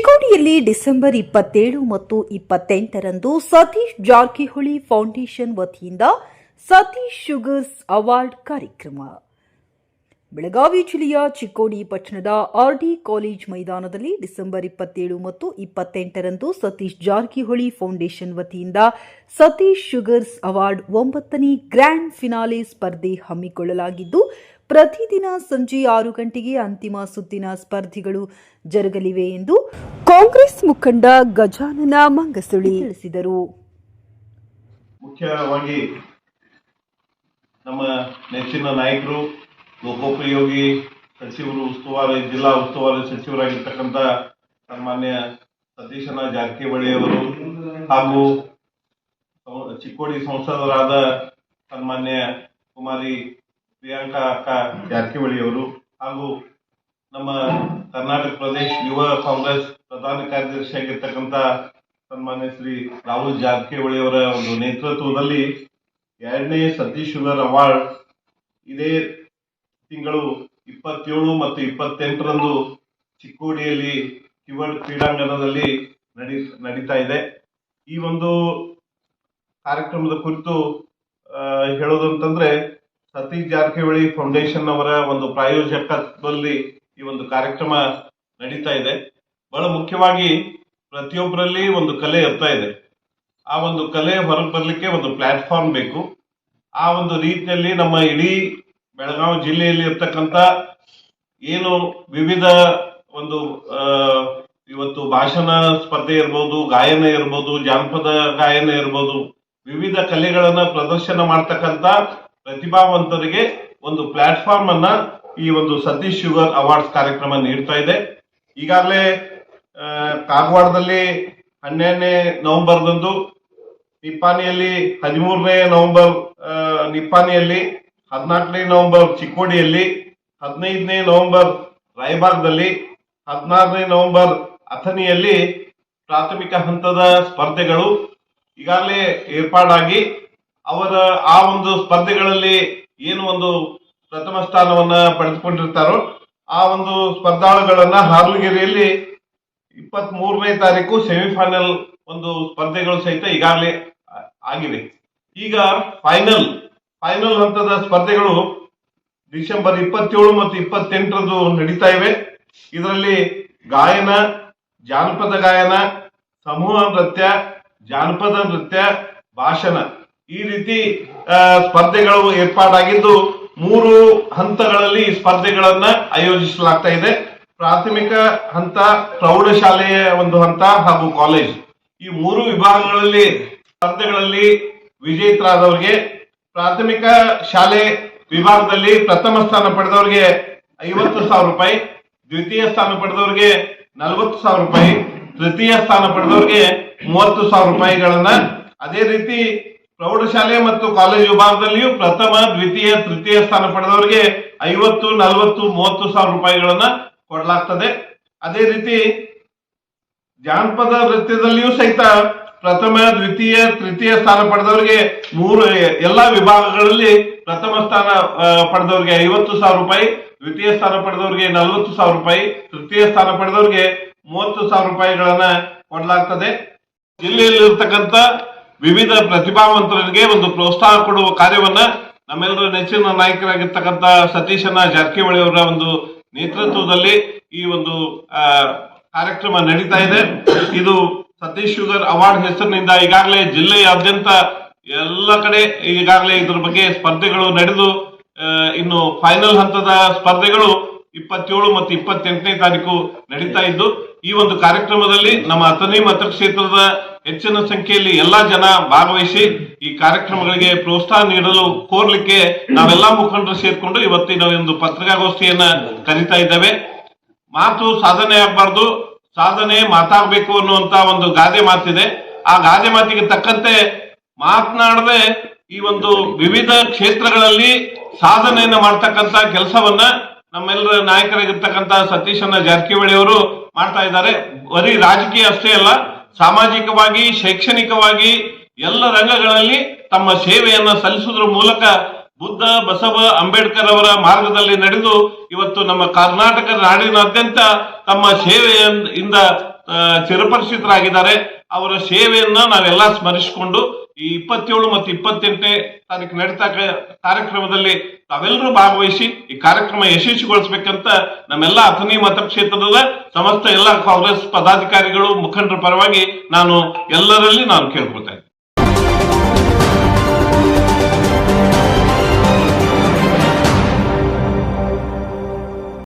ಚಿಕ್ಕೋಡಿಯಲ್ಲಿ December 27 ಮತ್ತು 28ರಂದು Satish Jarkiholi foundation ವತಿಯಿಂದ Satish sugars award ಕಾರ್ಯಕ್ರಮ. ಬೆಳಗಾವಿ ಜಿಲ್ಲೆಯ ಚಿಕ್ಕೋಡಿ ಪಟ್ಟಣದ ಆರ್ಡಿ ಕಾಲೇಜ್ ಮೈದಾನದಲ್ಲಿ ಡಿಸೆಂಬರ್ 27 ಮತ್ತು 28ರಂದು ಸತೀಶ್ ಜಾರಕಿಹೊಳಿ ಫೌಂಡೇಶನ್ ವತಿಯಿಂದ ಸತೀಶ್ ಶುಗರ್ಸ್ ಅವಾರ್ಡ್ 9ನೇ ಗ್ರ್ಯಾಂಡ್ ಫಿನಾಲೆ ಸ್ಪರ್ಧೆ ಹಮ್ಮಿಕೊಳ್ಳಲಾಗಿದ್ದು, ಪ್ರತಿದಿನ ಸಂಜೆ 6 ಗಂಟೆಗೆ ಅಂತಿಮ ಸುತ್ತಿನ ಸ್ಪರ್ಧೆಗಳು ಜರುಗಲಿವೆ ಎಂದು ಕಾಂಗ್ರೆಸ್ ಮುಖಂಡ ಗಜಾನನ ಮಂಗಸುಳಿ ತಿಳಿಸಿದರು. ಮುಖ್ಯವಾಗಿ ನಮ್ಮ ನೆಚ್ಚಿನ ನಾಯಕರು, ಲೋಕೋಪಯೋಗಿ ಸಚಿವರು, ಜಿಲ್ಲಾ ಉಸ್ತುವಾರಿ ಸಚಿವರಾಗಿರ್ತಕ್ಕಂಥ ಸನ್ಮಾನ್ಯ ಸತೀಶನ ಜಾರಕಿಹೊಳಿ ಅವರು ಹಾಗೂ ಚಿಕ್ಕೋಡಿ ಸಂಸದರಾದ ಸನ್ಮಾನ್ಯ ಕುಮಾರಿ ಪ್ರಿಯಾಂಕಾ ಅಕ್ಕ ಜಾರಕಿಹೊಳಿ ಅವರು ಹಾಗೂ ನಮ್ಮ ಕರ್ನಾಟಕ ಪ್ರದೇಶ ಯುವ ಕಾಂಗ್ರೆಸ್ ಪ್ರಧಾನ ಕಾರ್ಯದರ್ಶಿಯಾಗಿರ್ತಕ್ಕಂಥ ಸನ್ಮಾನ್ಯ ಶ್ರೀ ರಾಹುಲ್ ಜಾರಕಿಹೊಳಿ ಅವರ ಒಂದು ನೇತೃತ್ವದಲ್ಲಿ 2ನೇ ಸತೀಶ್ ಶುಗರ್ ಅವಾರ್ಡ್ ಇದೇ ತಿಂಗಳು 27 ಮತ್ತು 28ರಂದು ಚಿಕ್ಕೋಡಿಯಲ್ಲಿ ಕಿವಡ್ ಕ್ರೀಡಾಂಗಣದಲ್ಲಿ ನಡೀತಾ ಇದೆ. ಈ ಒಂದು ಕಾರ್ಯಕ್ರಮದ ಕುರಿತು ಹೇಳೋದಂತಂದ್ರೆ, ಸತೀಶ್ ಜಾರಕಿಹೊಳಿ ಫೌಂಡೇಶನ್ ಅವರ ಒಂದು ಪ್ರಾಯೋಜಕತ್ವದಲ್ಲಿ ಈ ಒಂದು ಕಾರ್ಯಕ್ರಮ ನಡೀತಾ ಇದೆ. ಬಹಳ ಮುಖ್ಯವಾಗಿ ಪ್ರತಿಯೊಬ್ಬರಲ್ಲಿ ಒಂದು ಕಲೆ ಇರ್ತಾ ಇದೆ. ಆ ಒಂದು ಕಲೆ ಹೊರಗೆ ಬರ್ಲಿಕ್ಕೆ ಒಂದು ಪ್ಲಾಟ್ಫಾರ್ಮ್ ಬೇಕು. ಆ ಒಂದು ರೀತಿಯಲ್ಲಿ ನಮ್ಮ ಇಡೀ ಬೆಳಗಾವಿ ಜಿಲ್ಲೆಯಲ್ಲಿ ಇರ್ತಕ್ಕಂಥ ಏನು ವಿವಿಧ ಒಂದು ಇವತ್ತು ಭಾಷಣ ಸ್ಪರ್ಧೆ ಇರ್ಬೋದು, ಗಾಯನ ಇರ್ಬೋದು, ಜಾನಪದ ಗಾಯನ ಇರ್ಬೋದು, ವಿವಿಧ ಕಲೆಗಳನ್ನ ಪ್ರದರ್ಶನ ಮಾಡ್ತಕ್ಕಂಥ ಪ್ರತಿಭಾವಂತರಿಗೆ ಒಂದು ಪ್ಲಾಟ್ಫಾರ್ಮ್ ಅನ್ನ ಈ ಒಂದು ಸತೀಶ್ ಶುಗರ್ ಅವಾರ್ಡ್ಸ್ ಕಾರ್ಯಕ್ರಮ ನೀಡ್ತಾ ಇದೆ. ಈಗಾಗಲೇ ಕಾಗವಾಡದಲ್ಲಿ 12ನೇ ನವೆಂಬರ್ದಂದು, ನಿಪ್ಪಾಣಿಯಲ್ಲಿ 13ನೇ ನವೆಂಬರ್ ನಿಪ್ಪಾಣಿಯಲ್ಲಿ, 14ನೇ ನವೆಂಬರ್ ಚಿಕ್ಕೋಡಿಯಲ್ಲಿ, 15ನೇ ನವೆಂಬರ್ ರಾಯಬಾಗದಲ್ಲಿ, 16ನೇ ನವೆಂಬರ್ ಅಥಣಿಯಲ್ಲಿ ಪ್ರಾಥಮಿಕ ಹಂತದ ಸ್ಪರ್ಧೆಗಳು ಈಗಾಗಲೇ ಏರ್ಪಾಡಾಗಿ ಅವರ ಆ ಒಂದು ಸ್ಪರ್ಧೆಗಳಲ್ಲಿ ಏನು ಒಂದು ಪ್ರಥಮ ಸ್ಥಾನವನ್ನ ಪಡೆದುಕೊಂಡಿರ್ತಾರೋ ಆ ಒಂದು ಸ್ಪರ್ಧಾಳುಗಳನ್ನ ಹಾರ್ಲಗಿರಿಯಲ್ಲಿ 23ನೇ ತಾರೀಕು ಸೆಮಿಫೈನಲ್ ಒಂದು ಸ್ಪರ್ಧೆಗಳು ಸಹಿತ ಈಗಾಗಲೇ ಆಗಿವೆ. ಈಗ ಫೈನಲ್ ಹಂತದ ಸ್ಪರ್ಧೆಗಳು ಡಿಸೆಂಬರ್ 27 ಮತ್ತು 28ರಂದು ನಡೀತಾ ಇವೆ. ಇದರಲ್ಲಿ ಗಾಯನ, ಜಾನಪದ ಗಾಯನ, ಸಮೂಹ ನೃತ್ಯ, ಜಾನಪದ ನೃತ್ಯ, ಭಾಷಣ ಈ ರೀತಿ ಸ್ಪರ್ಧೆಗಳು ಏರ್ಪಾಡಾಗಿದ್ದು 3 ಹಂತಗಳಲ್ಲಿ ಸ್ಪರ್ಧೆಗಳನ್ನ ಆಯೋಜಿಸಲಾಗ್ತಾ ಇದೆ. ಪ್ರಾಥಮಿಕ ಹಂತ, ಪ್ರೌಢಶಾಲೆಯ ಒಂದು ಹಂತ ಹಾಗೂ ಕಾಲೇಜ್, ಈ 3 ವಿಭಾಗಗಳಲ್ಲಿ ಸ್ಪರ್ಧೆಗಳಲ್ಲಿ ವಿಜೇತರಾದವರಿಗೆ ಪ್ರಾಥಮಿಕ ಶಾಲೆ ವಿಭಾಗದಲ್ಲಿ ಪ್ರಥಮ ಸ್ಥಾನ ಪಡೆದವರಿಗೆ 50,000 ರೂಪಾಯಿ, ದ್ವಿತೀಯ ಸ್ಥಾನ ಪಡೆದವರಿಗೆ 40,000 ರೂಪಾಯಿ, ತೃತೀಯ ಸ್ಥಾನ ಪಡೆದವರಿಗೆ 30,000 ರೂಪಾಯಿಗಳನ್ನ, ಅದೇ ರೀತಿ ಪ್ರೌಢಶಾಲೆ ಮತ್ತು ಕಾಲೇಜು ವಿಭಾಗದಲ್ಲಿಯೂ ಪ್ರಥಮ, ದ್ವಿತೀಯ, ತೃತೀಯ ಸ್ಥಾನ ಪಡೆದವರಿಗೆ 50, 40, 30,000 ರೂಪಾಯಿಗಳನ್ನ ಕೊಡಲಾಗ್ತದೆ. ಅದೇ ರೀತಿ ಜಾನಪದ ನೃತ್ಯದಲ್ಲಿಯೂ ಸಹಿತ ಪ್ರಥಮ, ದ್ವಿತೀಯ, ತೃತೀಯ ಸ್ಥಾನ ಪಡೆದವರಿಗೆ ಎಲ್ಲಾ ವಿಭಾಗಗಳಲ್ಲಿ ಪ್ರಥಮ ಸ್ಥಾನ ಪಡೆದವರಿಗೆ 50,000 ರೂಪಾಯಿ, ದ್ವಿತೀಯ ಸ್ಥಾನ ಪಡೆದವರಿಗೆ 40,000 ರೂಪಾಯಿ, ತೃತೀಯ ಸ್ಥಾನ ಪಡೆದವರಿಗೆ 30,000 ರೂಪಾಯಿಗಳನ್ನ ಕೊಡಲಾಗ್ತದೆ. ಜಿಲ್ಲೆಯಲ್ಲಿರ್ತಕ್ಕಂಥ ವಿವಿಧ ಪ್ರತಿಭಾವಂತರಿಗೆ ಒಂದು ಪ್ರೋತ್ಸಾಹ ಕೊಡುವ ಕಾರ್ಯವನ್ನ ನಮ್ಮೆಲ್ಲರ ನೆಚ್ಚಿನ ನಾಯಕರಾಗಿರ್ತಕ್ಕಂಥ ಸತೀಶನ ಜಾರಕಿಹೊಳಿ ಅವರ ಒಂದು ನೇತೃತ್ವದಲ್ಲಿ ಈ ಒಂದು ಕಾರ್ಯಕ್ರಮ ನಡೀತಾ ಇದೆ. ಇದು ಸತೀಶ್ ಶುಗರ್ ಅವಾರ್ಡ್ ಹೆಸರಿನಿಂದ ಈಗಾಗಲೇ ಜಿಲ್ಲೆಯಾದ್ಯಂತ ಎಲ್ಲ ಕಡೆ ಈಗಾಗಲೇ ಇದ್ರ ಬಗ್ಗೆ ಸ್ಪರ್ಧೆಗಳು ನಡೆದು ಇನ್ನು ಫೈನಲ್ ಹಂತದ ಸ್ಪರ್ಧೆಗಳು 27 ಮತ್ತು 28ನೇ ತಾರೀಕು ನಡೀತಾ ಇದ್ದು, ಈ ಒಂದು ಕಾರ್ಯಕ್ರಮದಲ್ಲಿ ನಮ್ಮ ಅಥಣಿ ಮತಕ್ಷೇತ್ರದ ಹೆಚ್ಚಿನ ಸಂಖ್ಯೆಯಲ್ಲಿ ಎಲ್ಲಾ ಜನ ಭಾಗವಹಿಸಿ ಈ ಕಾರ್ಯಕ್ರಮಗಳಿಗೆ ಪ್ರೋತ್ಸಾಹ ನೀಡಲು ಕೋರ್ಲಿಕ್ಕೆ ನಾವೆಲ್ಲಾ ಮುಖಂಡರು ಸೇರ್ಕೊಂಡು ಇವತ್ತಿನ ಒಂದು ಪತ್ರಿಕಾಗೋಷ್ಠಿಯನ್ನ ಕರೀತಾ ಇದ್ದೇವೆ. ಮಾತು ಸಾಧನೆ ಆಗ್ಬಾರ್ದು, ಸಾಧನೆ ಮಾತಾಗಬೇಕು ಅನ್ನುವಂತ ಒಂದು ಗಾದೆ ಮಾತಿದೆ. ಆ ಗಾದೆ ಮಾತಿಗೆ ತಕ್ಕಂತೆ ಮಾತನಾಡದೆ ಈ ಒಂದು ವಿವಿಧ ಕ್ಷೇತ್ರಗಳಲ್ಲಿ ಸಾಧನೆಯನ್ನ ಮಾಡ್ತಕ್ಕಂತ ಕೆಲಸವನ್ನ ನಮ್ಮೆಲ್ಲರ ನಾಯಕರಾಗಿರ್ತಕ್ಕಂಥ ಸತೀಶನ ಜಾರಕಿಹೊಳಿ ಅವರು ಮಾಡ್ತಾ ಇದ್ದಾರೆ. ಬರೀ ರಾಜಕೀಯ ಅಷ್ಟೇ ಅಲ್ಲ, ಸಾಮಾಜಿಕವಾಗಿ, ಶೈಕ್ಷಣಿಕವಾಗಿ ಎಲ್ಲ ರಂಗಗಳಲ್ಲಿ ತಮ್ಮ ಸೇವೆಯನ್ನ ಸಲ್ಲಿಸುವುದರ ಮೂಲಕ ಬುದ್ಧ, ಬಸವ, ಅಂಬೇಡ್ಕರ್ ಅವರ ಮಾರ್ಗದಲ್ಲಿ ನಡೆದು ಇವತ್ತು ನಮ್ಮ ಕರ್ನಾಟಕ ನಾಡಿನಾದ್ಯಂತ ತಮ್ಮ ಸೇವೆಯಿಂದ ಚಿರಪರಿಚಿತರಾಗಿದ್ದಾರೆ. ಅವರ ಸೇವೆಯನ್ನ ನಾವೆಲ್ಲ ಸ್ಮರಿಸಿಕೊಂಡು ಈ 27 ಮತ್ತು 28ನೇ ತಾರೀಕು ನಡೀತಾ ಕಾರ್ಯಕ್ರಮದಲ್ಲಿ ತಾವೆಲ್ಲರೂ ಭಾಗವಹಿಸಿ ಈ ಕಾರ್ಯಕ್ರಮ ಯಶಸ್ವಿಗೊಳಿಸಬೇಕಂತ ನಮ್ಮೆಲ್ಲ ಅಥಣಿ ಮತಕ್ಷೇತ್ರದ ಸಮಸ್ತ ಎಲ್ಲ ಕಾಂಗ್ರೆಸ್ ಪದಾಧಿಕಾರಿಗಳು ಮುಖಂಡರ ಪರವಾಗಿ ನಾನು ಎಲ್ಲರಲ್ಲಿ ಕೇಳ್ಕೊಳ್ತಾ ಇದ್ದೀನಿ.